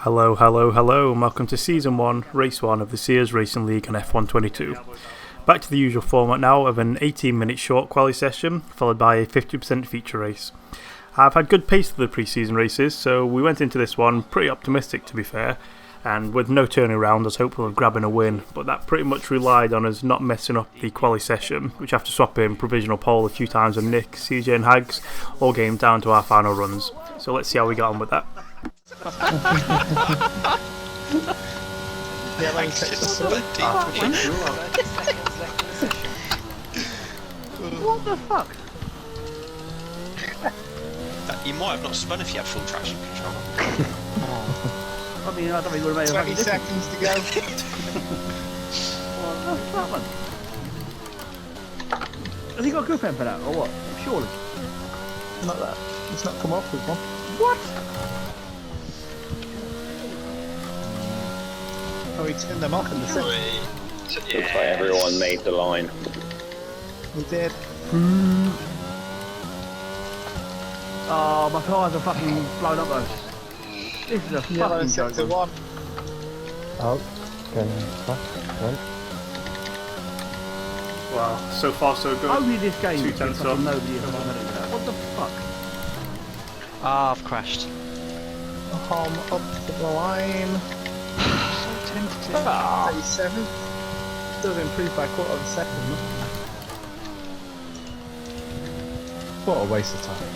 Hello, hello, hello, and welcome to Season 1, Race 1 of the Sears Racing League on F122. Back to the usual format now of an 18-minute short quali session, followed by a 50% feature race. I've had good pace for the pre-season races, so we went into this one pretty optimistic to be fair, and with no turning around I was hopeful of grabbing a win, but that pretty much relied on us not messing up the quali session, which after swapping provisional pole a few times with Nick, CJ and Hags, all came down to our final runs. So let's see how we got on with that. What the fuck? You might have not spun if you had full traction control. I mean, I don't think we would have made 20 seconds to go. What the fuck, man? Has he got a grip end for that, or what? Surely. Not that. It's not come off with one. What? Oh, he turned them off in the second. Looks like everyone made the line. He did. Oh, my tyres are fucking blown up though. This is a Yellow fucking sector joke. one. Oh, going back, right. Wow, so far so good. Only this game 2 is tenths fucking off. nobody is on that. What the fuck? Ah, I've crashed. Home up to the line. So tentative. 37. Does improve by a quarter of a second. What a waste of time.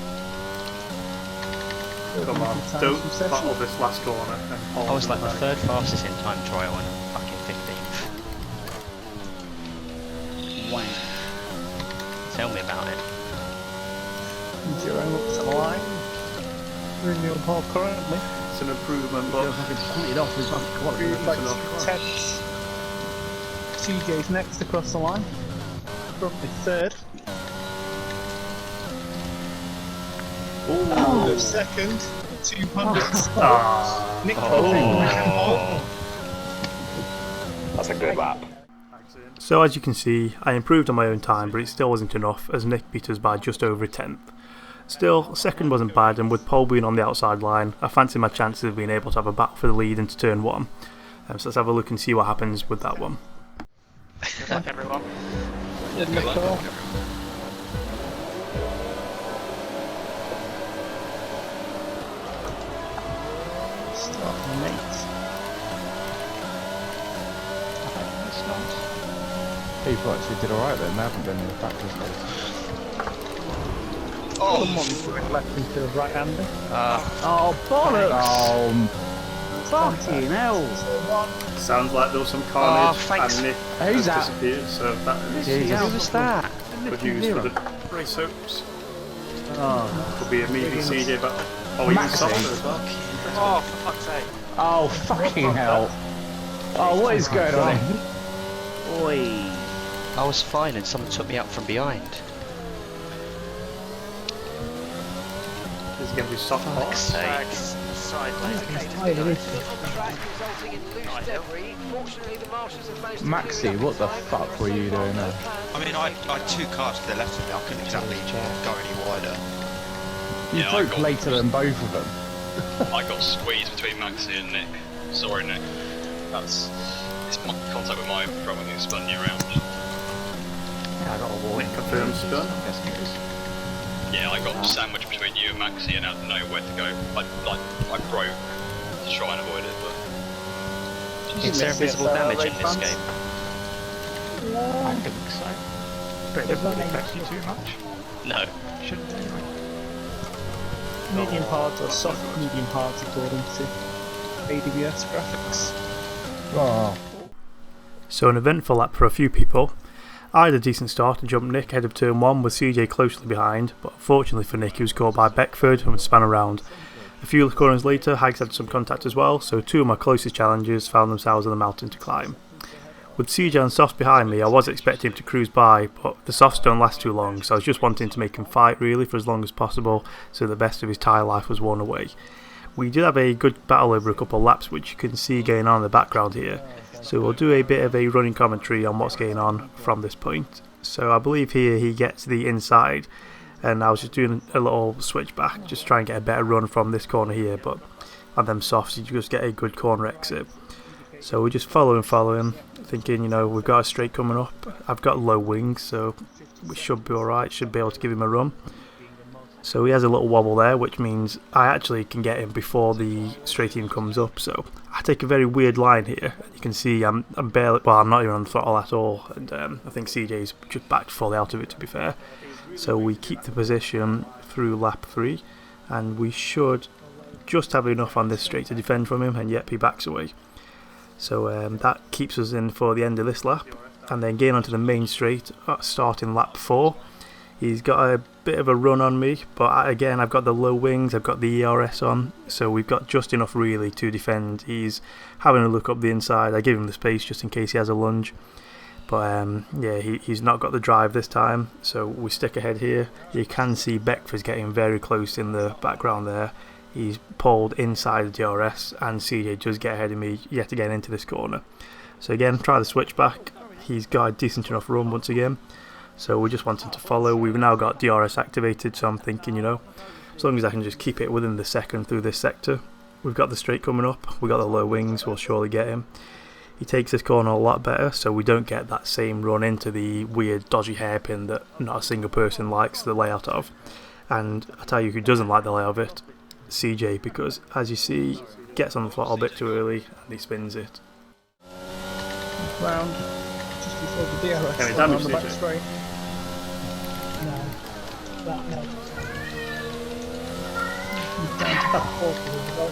Come on, don't battle this last corner and hold I was like the back. third fastest in time trial and fucking 15th. Wow. Tell me about it. Zero up to the line. We're in your pole currently. It's an improvement, But but fucking split it off with fucking quality. Improved by enough. 2 tenths. CJ's next across the line. Currently third. Oh, second. 200. Nick That's a good lap. So as you can see, I improved on my own time, but it still wasn't enough as Nick beat us by just over a tenth. Still, second wasn't bad, and with pole being on the outside line, I fancy my chances of being able to have a battle for the lead into turn 1. So let's have a look and see what happens with that one. Good luck, everyone. Good luck. Starting late. People actually did alright then, they haven't been in the practice race. Someone left into the right hander. Oh, bollocks! Oh, Fucking hell! Sounds like there was some carnage thanks. and Nick Who's has that? disappeared, so that is Jesus. Who was that? good news for the race hopes. Oh, Could be a meaty CJ battle. Oh, even Maxi. softer as well. Oh, for fuck's sake. oh fucking hell. Oh, what is going on here? oi! I was fine and someone took me up from behind. This is going to be soft Fuck's parts. sake. Maxi, what the fuck were you doing there? I mean, I had 2 cars to the left of me. I couldn't exactly go any wider. You Yeah, I broke got- later than both of them. I got squeezed between Maxi and Nick. Sorry, Nick. It's my contact with my front wing that spun you around. Yeah, I got a warning. Confirmed stun. Yeah, I got sandwiched between you and Maxi and I didn't know where to go. I broke to try and avoid it, but Is there invisible damage in this game? I think so. But it doesn't affect you too much. No. Shouldn't anyway. Medium hard or soft medium hard according to AWS graphics. Oh, So an eventful lap for a few people. I had a decent start and jumped Nick ahead of turn 1 with CJ closely behind, but unfortunately for Nick he was caught by Beckford and spun around. A few corners later, Hags had some contact as well, so 2 of my closest challengers found themselves on the mountain to climb. With CJ and Softs behind me, I was expecting him to cruise by, but the Softs don't last too long, so I was just wanting to make him fight really for as long as possible, so the best of his tyre life was worn away. We did have a good battle over a couple of laps, which you can see going on in the background here. So we'll do a bit of a running commentary on what's going on from this point. So I believe here he gets the inside, and I was just doing a little switch back, just trying to get a better run from this corner here, but on them softs you just get a good corner exit. So we just follow him, thinking, you know, we've got a straight coming up. I've got low wings, so we should be alright, should be able to give him a run. So he has a little wobble there, which means I actually can get him before the straight even comes up. So I take a very weird line here. You can see I'm barely, well, I'm not even on the throttle at all, and I think CJ's just backed fully out of it, to be fair. So we keep the position through lap 3, and we should just have enough on this straight to defend from him, and yep, he backs away. So that keeps us in for the end of this lap, and then getting onto the main straight, starting lap 4. He's got a bit of a run on me, but again, I've got the low wings, I've got the ERS on, so we've got just enough really to defend. He's having a look up the inside. I give him the space just in case he has a lunge, but yeah, he's not got the drive this time, so we stick ahead here. You can see Beckford's getting very close in the background there. He's pulled inside the DRS, and CJ does get ahead of me yet again into this corner. So again, try the switch back. He's got a decent enough run once again. So we just want him to follow. We've now got DRS activated, so I'm thinking, you know, as long as I can just keep it within the second through this sector. We've got the straight coming up, we've got the low wings, we'll surely get him. He takes this corner a lot better, so we don't get that same run into the weird dodgy hairpin that not a single person likes the layout of. And I tell you who doesn't like the layout of it, CJ, because as you see, gets on the throttle a bit too early and he spins it. Round just before the DRS. Can it damage on the back CJ? straight. No, that no. He's down to back 40 as well.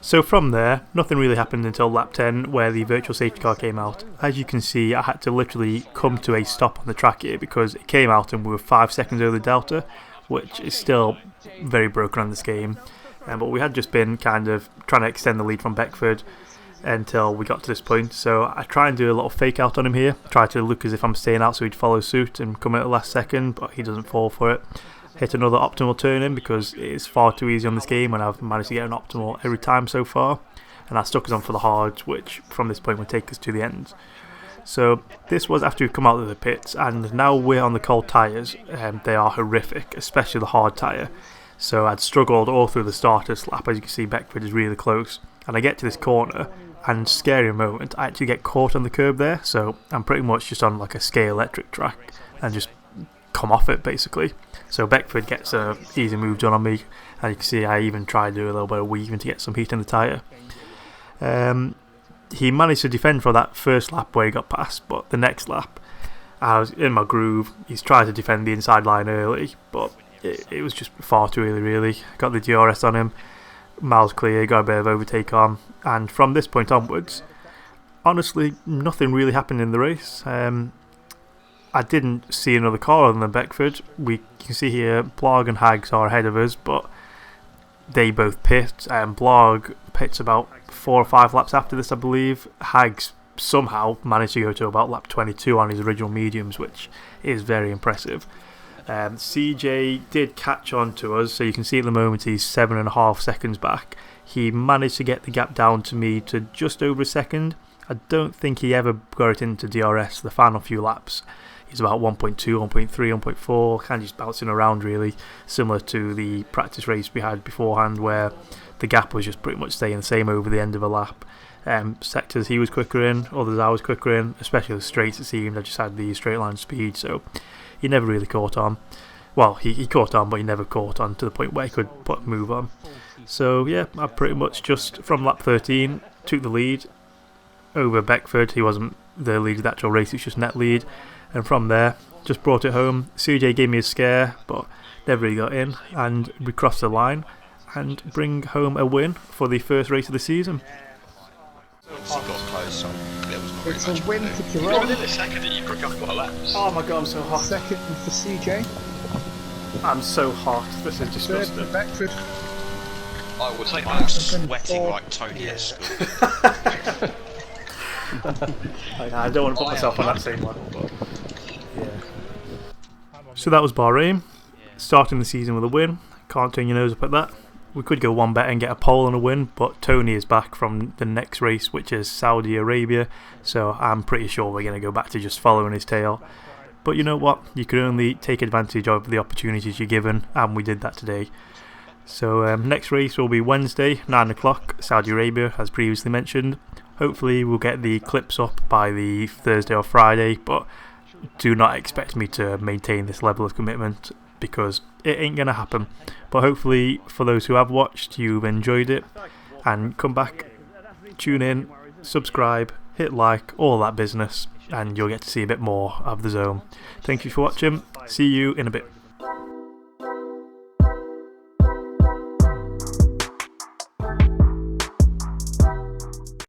So from there, nothing really happened until lap 10, where the virtual safety car came out. As you can see, I had to literally come to a stop on the track here because it came out and we were 5 seconds over the delta, which is still very broken on this game. But we had just been kind of trying to extend the lead from Beckford until we got to this point. So I try and do a little fake out on him here, try to look as if I'm staying out so he'd follow suit and come in at the last second, but he doesn't fall for it. Hit another optimal turn in because it's far too easy on this game, and I've managed to get an optimal every time so far, and that stuck us on for the hards, which from this point would take us to the end. So this was after we've come out of the pits, and now we're on the cold tyres. They are horrific, especially the hard tyre. So I'd struggled all through the starters lap. As you can see, Beckford is really close, and I get to this corner, and scary moment, I actually get caught on the curb there. So I'm pretty much just on like a scale electric track and just come off it basically. So Beckford gets a easy move done on me, and you can see I even tried to do a little bit of weaving to get some heat in the tyre. He managed to defend for that first lap where he got past, but the next lap I was in my groove. He's tried to defend the inside line early, but it was just far too early really. Got the DRS on him, miles clear, got a bit of overtake on, and from this point onwards, honestly nothing really happened in the race. I didn't see another car other than Beckford. We can see here Blog and Hags are ahead of us, but they both pit. Blog pits about 4 or 5 laps after this, I believe. Hags somehow managed to go to about lap 22 on his original mediums, which is very impressive. CJ did catch on to us, so you can see at the moment he's 7.5 seconds back. He managed to get the gap down to me to just over a second. I don't think he ever got it into DRS the final few laps. He's about 1.2, 1.3, 1.4, kind of just bouncing around really, similar to the practice race we had beforehand where the gap was just pretty much staying the same over the end of a lap. Sectors he was quicker in, others I was quicker in, especially the straights it seemed. I just had the straight line speed, so he never really caught on. Well, he caught on, but he never caught on to the point where he could move on. So yeah, I pretty much just from lap 13 took the lead over Beckford. He wasn't the lead of the actual race, it's just net lead. And from there, just brought it home. CJ gave me a scare, but never really got in. And we crossed the line and bring home a win for the first race of the season. Obviously got close, so there was not really It's much a win to for do. Not Tyrone, in the second that you broke up my laps. Oh my god, I'm so hot. second for CJ, I'm so hot. This is third for disgusting. Beckford. I will take I'm that. sweating like Tony at school. I don't want to put myself on that same one. But yeah. So that was Bahrain. Starting the season with a win. Can't turn your nose up at that. We could go one better and get a pole and a win, but Tony is back from the next race, which is Saudi Arabia, so I'm pretty sure we're going to go back to just following his tail. But you know what? You can only take advantage of the opportunities you're given, and we did that today. So next race will be Wednesday, 9 o'clock, Saudi Arabia, as previously mentioned. Hopefully we'll get the clips up by the Thursday or Friday, but do not expect me to maintain this level of commitment because it ain't going to happen. But hopefully for those who have watched, you've enjoyed it, and come back, tune in, subscribe, hit like, all that business, and you'll get to see a bit more of the zone. Thank you for watching, see you in a bit.